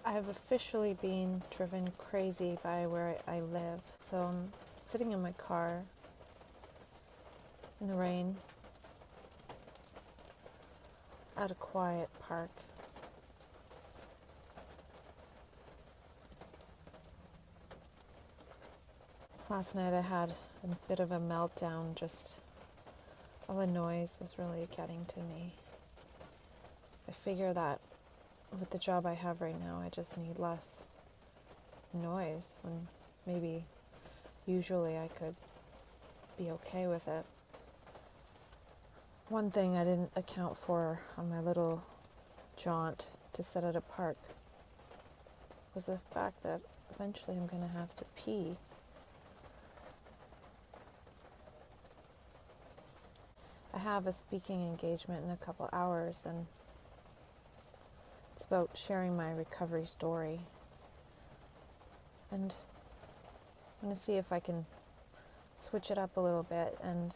I've officially been driven crazy by where I live. So I'm sitting in my car in the rain at a quiet park. Last night I had a bit of a meltdown, just all the noise was really getting to me. I figure that with the job I have right now, I just need less noise when maybe usually I could be okay with it. One thing I didn't account for on my little jaunt to sit at a park was the fact that eventually I'm going to have to pee. I have a speaking engagement in a couple hours, and it's about sharing my recovery story. And I'm going to see if I can switch it up a little bit and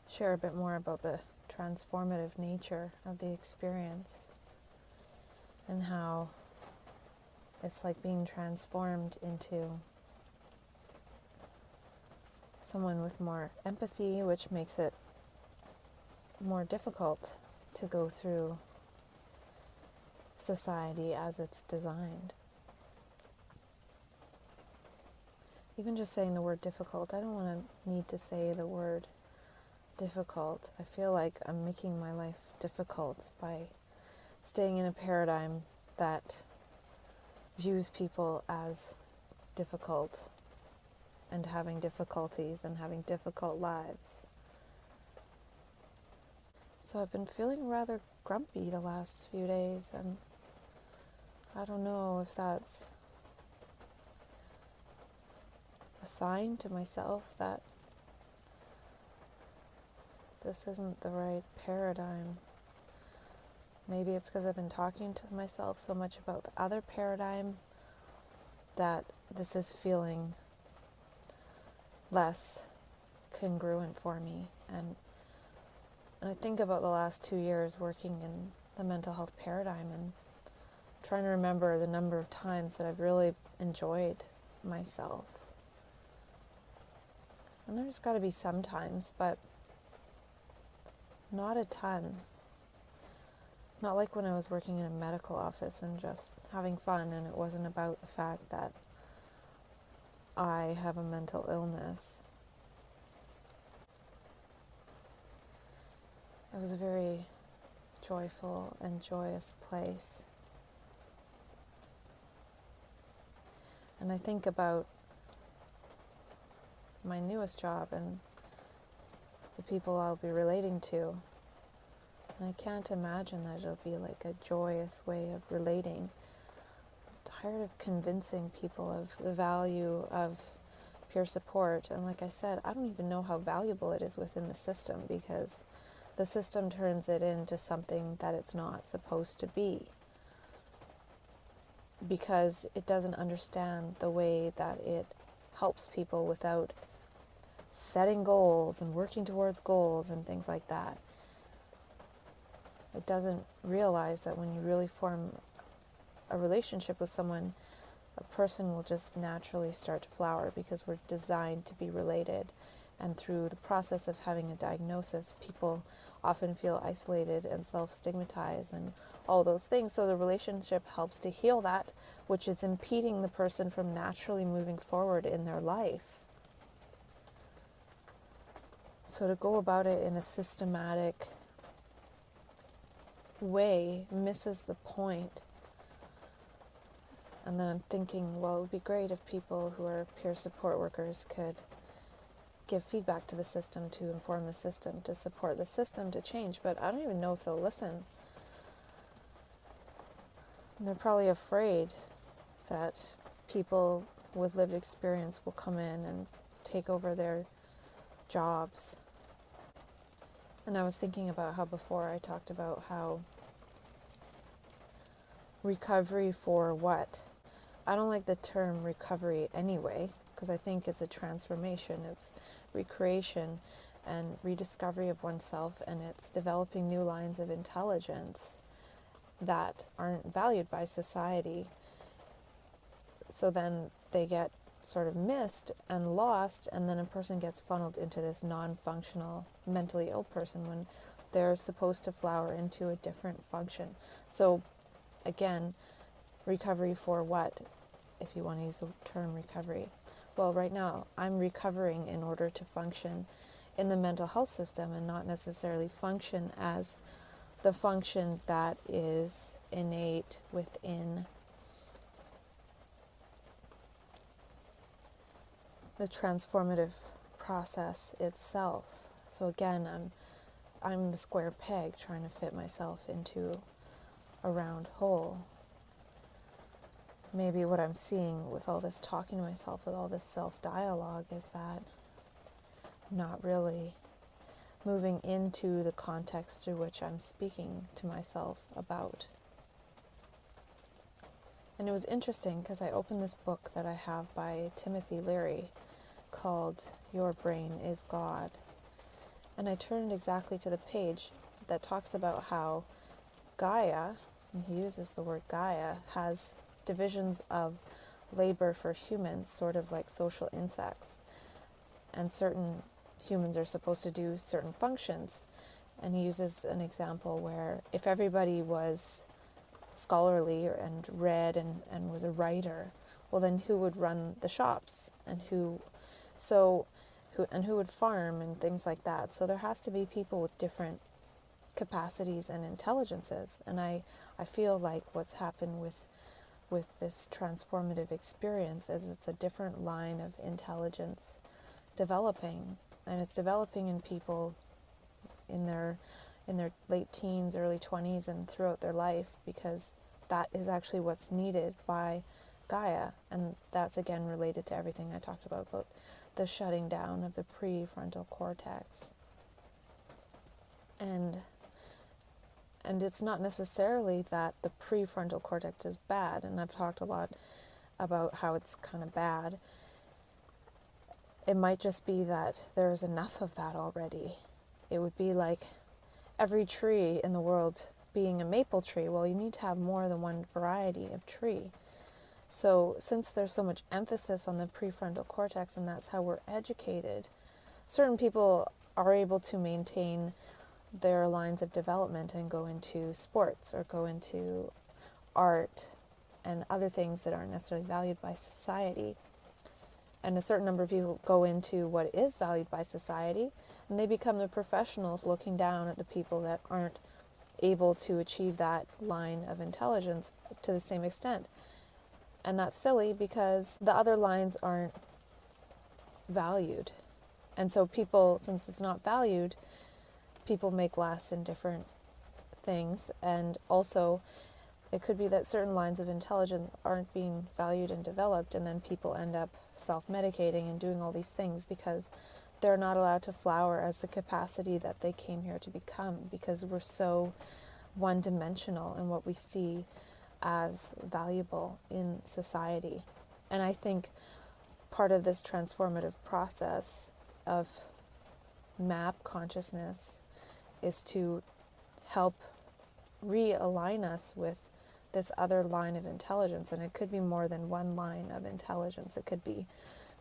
share a bit more about the transformative nature of the experience and how it's like being transformed into someone with more empathy, which makes it more difficult to go through society as it's designed. Even just saying the word difficult, I don't want to need to say the word difficult. I feel like I'm making my life difficult by staying in a paradigm that views people as difficult and having difficulties and having difficult lives. So I've been feeling rather grumpy the last few days, and I don't know if that's a sign to myself that this isn't the right paradigm. Maybe it's because I've been talking to myself so much about the other paradigm that this is feeling less congruent for me. And I think about the last 2 years working in the mental health paradigm and trying to remember the number of times that I've really enjoyed myself. And there's got to be some times, but not a ton. Not like when I was working in a medical office and just having fun, and it wasn't about the fact that I have a mental illness. It was a very joyful and joyous place. And I think about my newest job and the people I'll be relating to. And I can't imagine that it'll be like a joyous way of relating. I'm tired of convincing people of the value of peer support. And like I said, I don't even know how valuable it is within the system, because the system turns it into something that it's not supposed to be, because it doesn't understand the way that it helps people without setting goals and working towards goals and things like that. It doesn't realize that when you really form a relationship with someone, a person will just naturally start to flower, because we're designed to be related. And through the process of having a diagnosis, people often feel isolated and self-stigmatized and all those things. So the relationship helps to heal that, which is impeding the person from naturally moving forward in their life. So to go about it in a systematic way misses the point. And then I'm thinking, well, it would be great if people who are peer support workers could give feedback to the system, to inform the system, to support the system to change, but I don't even know if they'll listen. And they're probably afraid that people with lived experience will come in and take over their jobs. And I was thinking about how before I talked about how recovery for what? I don't like the term recovery anyway, because I think it's a transformation, it's recreation and rediscovery of oneself, and it's developing new lines of intelligence. that aren't valued by society. So then they get sort of missed and lost, and then a person gets funneled into this non-functional, mentally ill person when they're supposed to flower into a different function. So again, recovery for what, if you want to use the term recovery? Well, right now I'm recovering in order to function in the mental health system and not necessarily function as the function that is innate within the transformative process itself. So again, I'm the square peg trying to fit myself into a round hole. Maybe what I'm seeing with all this talking to myself, with all this self-dialogue, is that I'm not really moving into the context through which I'm speaking to myself about. And it was interesting because I opened this book that I have by Timothy Leary called Your Brain is God. And I turned exactly to the page that talks about how Gaia, and he uses the word Gaia, has divisions of labor for humans, sort of like social insects. And certain humans are supposed to do certain functions. And he uses an example where if everybody was scholarly and read and was a writer, well then who would run the shops and who would farm and things like that. So there has to be people with different capacities and intelligences. And I feel like what's happened with this transformative experience is it's a different line of intelligence developing, and it's developing in people in their late teens, early 20s, and throughout their life, because that is actually what's needed by Gaia. And that's again related to everything I talked about the shutting down of the prefrontal cortex. And it's not necessarily that the prefrontal cortex is bad, and I've talked a lot about how it's kind of bad. It might just be that there's enough of that already. It would be like every tree in the world being a maple tree. Well, you need to have more than one variety of tree. So since there's so much emphasis on the prefrontal cortex, and that's how we're educated, certain people are able to maintain their lines of development and go into sports or go into art and other things that aren't necessarily valued by society. And a certain number of people go into what is valued by society, and they become the professionals looking down at the people that aren't able to achieve that line of intelligence to the same extent. And that's silly because the other lines aren't valued. And so people, since it's not valued, people make less in different things. And also, it could be that certain lines of intelligence aren't being valued and developed, and then people end up self-medicating and doing all these things because they're not allowed to flower as the capacity that they came here to become, because we're so one-dimensional in what we see as valuable in society. And I think part of this transformative process of map consciousness is to help realign us with this other line of intelligence. And it could be more than one line of intelligence. It could be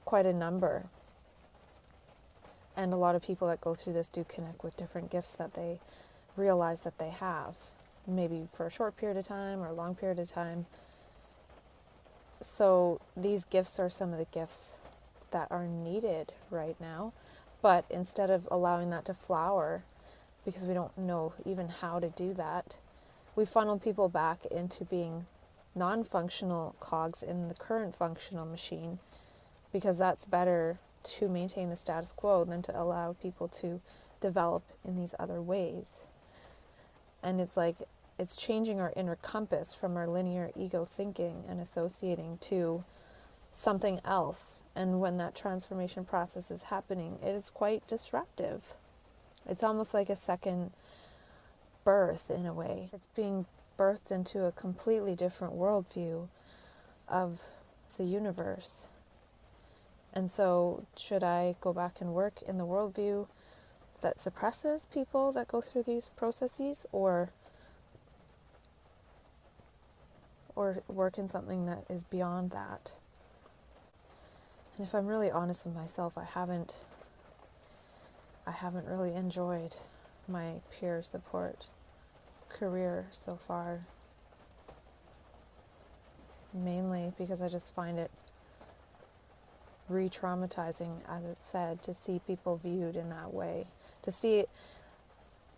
quite a number. And a lot of people that go through this do connect with different gifts that they realize that they have, maybe for a short period of time or a long period of time. So these gifts are some of the gifts that are needed right now. But instead of allowing that to flower, because we don't know even how to do that, we funnel people back into being non-functional cogs in the current functional machine, because that's better to maintain the status quo than to allow people to develop in these other ways. And it's like, it's changing our inner compass from our linear ego thinking and associating to something else. And when that transformation process is happening, it is quite disruptive. It's almost like a second birth in a way. It's being birthed into a completely different worldview of the universe. And so should I go back and work in the worldview that suppresses people that go through these processes, or work in something that is beyond that. And if I'm really honest with myself, I haven't really enjoyed my peer support career so far. Mainly because I just find it re-traumatizing, as it said, to see people viewed in that way. To see it,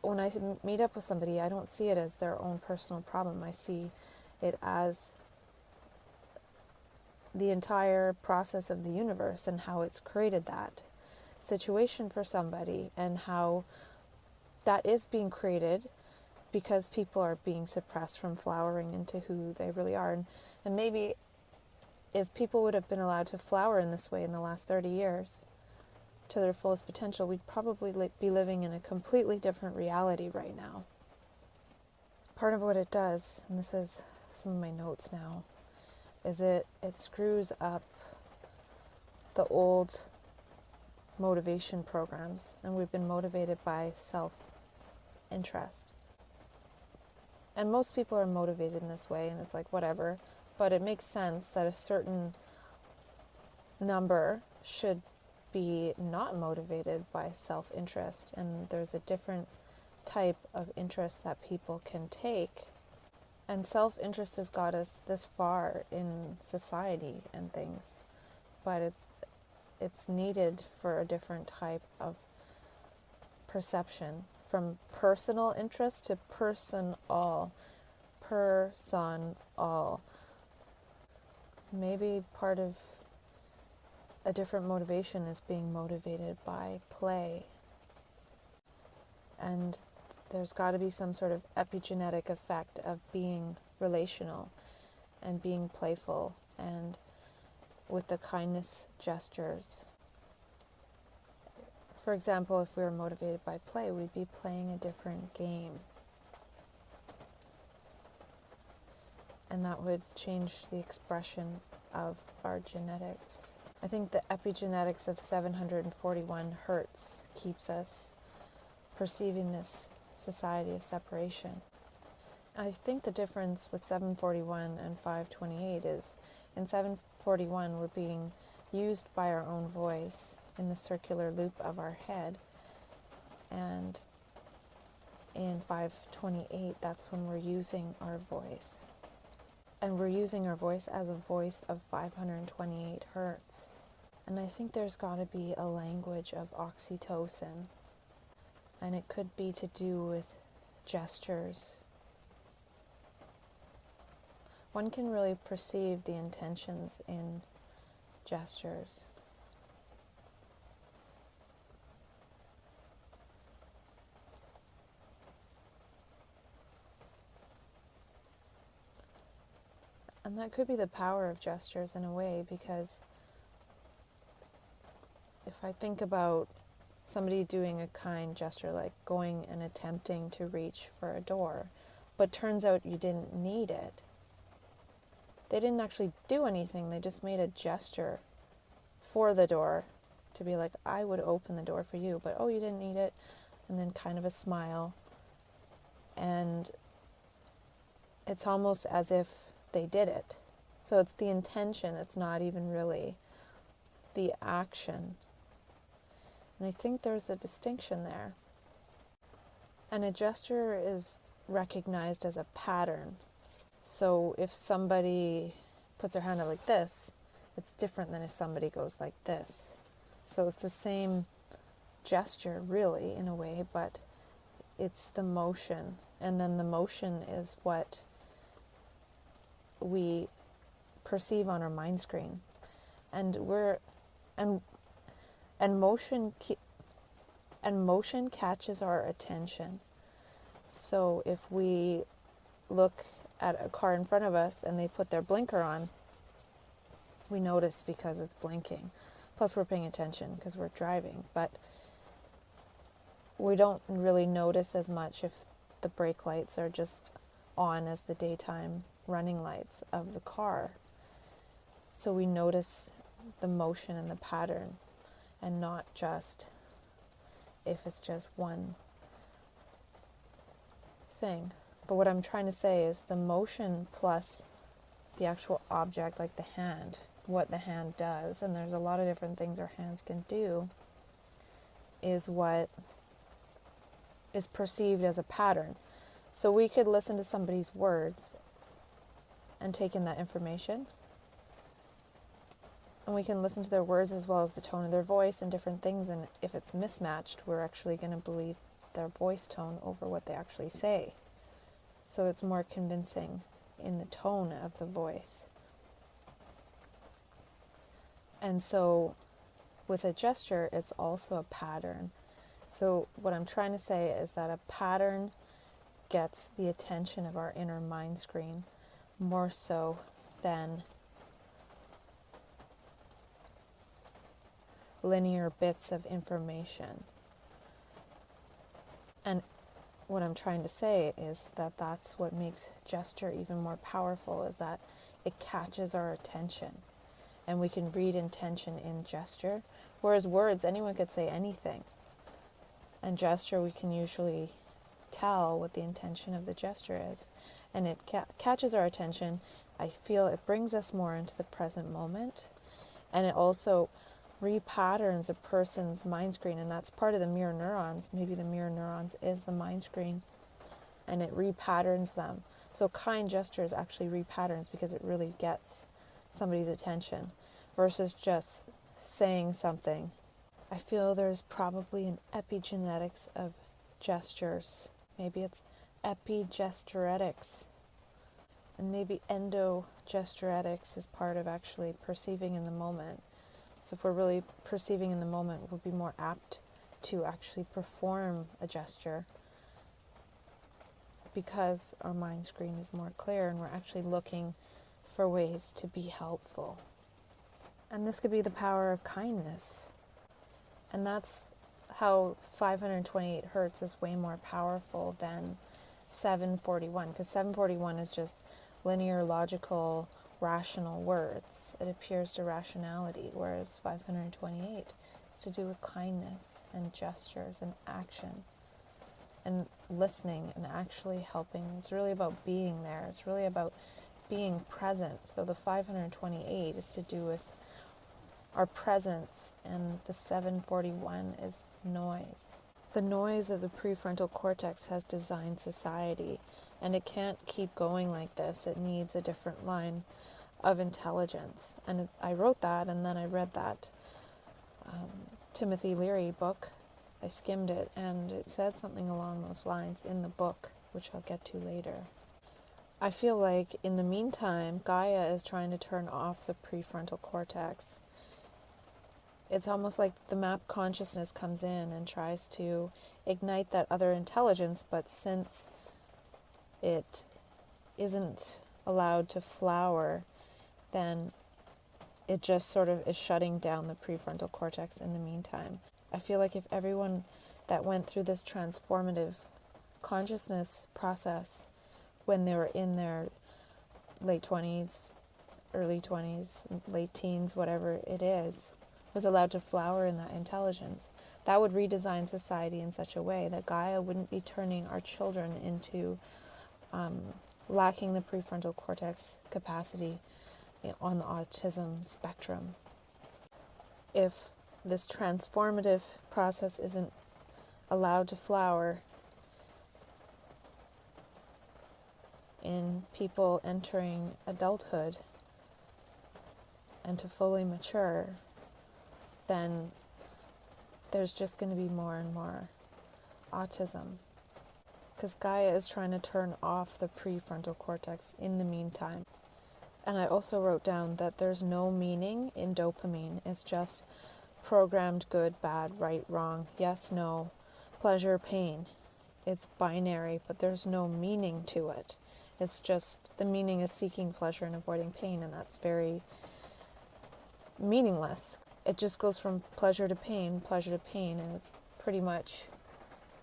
when I meet up with somebody, I don't see it as their own personal problem. I see it as the entire process of the universe and how it's created that situation for somebody, and how that is being created because people are being suppressed from flowering into who they really are. And maybe if people would have been allowed to flower in this way in the last 30 years to their fullest potential, we'd probably be living in a completely different reality right now. Part of what it does, and this is some of my notes now, is it screws up the old motivation programs, and we've been motivated by self-interest. And most people are motivated in this way, and it's like, whatever. But it makes sense that a certain number should be not motivated by self-interest. And there's a different type of interest that people can take. And self-interest has got us this far in society and things. But it's needed for a different type of perception. From personal interest to person-all. Maybe part of a different motivation is being motivated by play. And there's got to be some sort of epigenetic effect of being relational and being playful, and with the kindness gestures. For example, if we were motivated by play, we'd be playing a different game. And that would change the expression of our genetics. I think the epigenetics of 741 hertz keeps us perceiving this society of separation. I think the difference with 741 and 528 is in 741 we're being used by our own voice in the circular loop of our head, and in 528 that's when we're using our voice. And we're using our voice as a voice of 528 hertz. And I think there's got to be a language of oxytocin. And it could be to do with gestures. One can really perceive the intentions in gestures. And that could be the power of gestures in a way, because if I think about somebody doing a kind gesture, like going and attempting to reach for a door, but turns out you didn't need it. They didn't actually do anything, they just made a gesture for the door to be like, I would open the door for you, but oh, you didn't need it, and then kind of a smile. And it's almost as if they did it. So it's the intention, it's not even really the action. And I think there's a distinction there. And a gesture is recognized as a pattern. So if somebody puts their hand out like this, it's different than if somebody goes like this. So it's the same gesture, really, in a way, but it's the motion. And then the motion is what we perceive on our mind screen, and motion catches our attention. So if we look at a car in front of us and they put their blinker on, we notice because it's blinking. Plus we're paying attention because we're driving, but we don't really notice as much if the brake lights are just on as the daytime running lights of the car. So we notice the motion and the pattern, and not just if it's just one thing. But what I'm trying to say is the motion plus the actual object, like the hand, what the hand does, and there's a lot of different things our hands can do, is what is perceived as a pattern. So we could listen to somebody's words and take in that information, and we can listen to their words as well as the tone of their voice and different things, and if it's mismatched, we're actually going to believe their voice tone over what they actually say. So it's more convincing in the tone of the voice. And so with a gesture, it's also a pattern. So what I'm trying to say is that a pattern gets the attention of our inner mind screen more so than linear bits of information. And what I'm trying to say is that that's what makes gesture even more powerful, is that it catches our attention. And we can read intention in gesture. Whereas words, anyone could say anything. And gesture, we can usually tell what the intention of the gesture is. And it catches our attention. I feel it brings us more into the present moment. And it also repatterns a person's mind screen, and that's part of the mirror neurons. Maybe the mirror neurons is the mind screen, and it repatterns them. So kind gestures actually repatterns because it really gets somebody's attention versus just saying something. I feel there's probably an epigenetics of gestures. Maybe it's epigesturetics, and maybe endogesturetics is part of actually perceiving in the moment. So if we're really perceiving in the moment, we'll be more apt to actually perform a gesture because our mind screen is more clear and we're actually looking for ways to be helpful. And this could be the power of kindness. And that's how 528 hertz is way more powerful than 741, because 741 is just linear, logical, rational words. It appears to rationality, whereas 528 is to do with kindness and gestures and action and listening and actually helping. It's really about being there. It's really about being present. So the 528 is to do with our presence, and the 741 is noise. The noise of the prefrontal cortex has designed society, and it can't keep going like this. It needs a different line of intelligence. And I wrote that, and then I read that Timothy Leary book. I skimmed it, and it said something along those lines in the book, which I'll get to later. I feel like in the meantime, Gaia is trying to turn off the prefrontal cortex. It's almost like the map consciousness comes in and tries to ignite that other intelligence, but since it isn't allowed to flower, then it just sort of is shutting down the prefrontal cortex in the meantime. I feel like if everyone that went through this transformative consciousness process when they were in their late 20s, early 20s, late teens, whatever it is, was allowed to flower in that intelligence, that would redesign society in such a way that Gaia wouldn't be turning our children into lacking the prefrontal cortex capacity on the autism spectrum. If this transformative process isn't allowed to flower in people entering adulthood and to fully mature, then there's just going to be more and more autism. Because Gaia is trying to turn off the prefrontal cortex in the meantime. And I also wrote down that there's no meaning in dopamine. It's just programmed good, bad, right, wrong, yes, no, pleasure, pain. It's binary, but there's no meaning to it. It's just the meaning is seeking pleasure and avoiding pain, and that's very meaningless. It just goes from pleasure to pain, and it's pretty much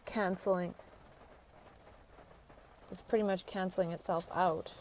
canceling. It's pretty much canceling itself out.